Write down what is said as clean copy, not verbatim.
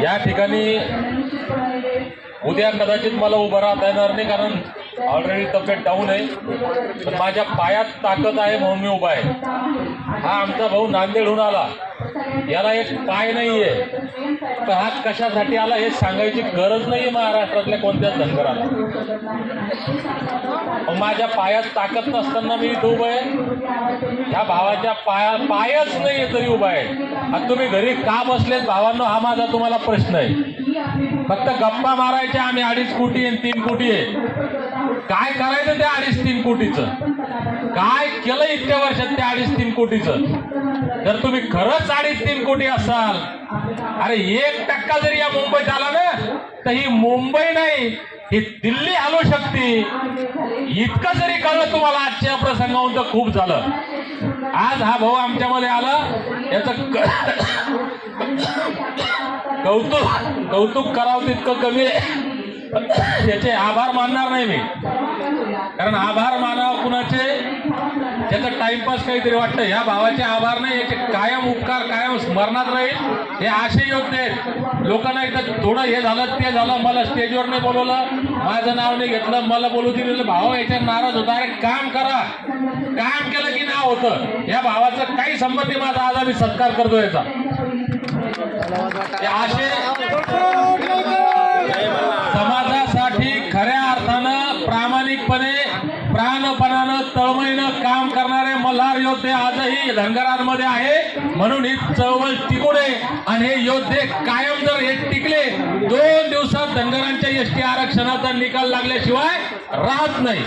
या ठिकाणी उद्या कदाचित मला उभं राहता येणार नाही, कारण ऑलरेडी तब्येत डाऊन आहे. पण माझ्या पायात ताकद आहे म्हणून मी उभा आहे. हा आमचा भाऊ नांदेडहून आला, याला एक पाय नाहीये, तर हा कशासाठी आला हे सांगायची गरज नाही महाराष्ट्रातल्या कोणत्याच धनगराला. माझ्या पायात ताकद नसताना मी इथं उभा आहे. ह्या भावाच्या पायच नाहीये तरी उभा आहे. आता तुम्ही घरी का बसलेत भावांनो, हा माझा तुम्हाला प्रश्न आहे. फक्त गप्पा मारायच्या आम्ही 2.5 कोटी आणि 3 कोटी आहे. काय करायचं त्या 2.5-3 कोटीचं? काय केलं इतक्या वर्षात त्या 2.5-3 कोटीचं? जर तुम्ही खरंच 2.5-3 कोटी असाल, अरे 1% जरी या मुंबईत आला ना, तर ही मुंबई नाही, ही दिल्ली हलू शकते. इतकं जरी कळलं तुम्हाला आजच्या प्रसंगाहून तर खूप झालं. आज हा भाऊ आमच्यामध्ये आला, याचं कौतुक करावं तितकं कमी आहे. याचे आभार मानणार नाही मी, कारण आभार मानावं कुणाचे, त्याचा टाइमपास काहीतरी वाटतं. ह्या भावाचे आभार नाही, याचे कायम उपकार कायम स्मरणात राहील. हे असे योद्धे आहेत. लोकांना एकदा थोडं हे झालं ते झालं, मला स्टेजवर नाही बोलवलं, माझं नाव नाही घेतलं, मला बोलू दिलं, भाव याच्यात नाराज होता. अरे काम करा, काम केलं की नाव होतं. या भावाचं काही संबंध नाही माझा, आज आम्ही सत्कार करतो याचा. असे समाजासाठी खऱ्या अर्थानं प्रामाणिकपणे प्राणपणानं तळमळीनं काम करणारे मल्हार योद्धे आजही धनगरांमध्ये आहे. म्हणून ही चळवळ टिकू नये आणि हे योद्धे कायम जर हे टिकले, 2 दिवसात धनगरांच्या एसटी आरक्षणाचा निकाल लागल्याशिवाय राहत नाही.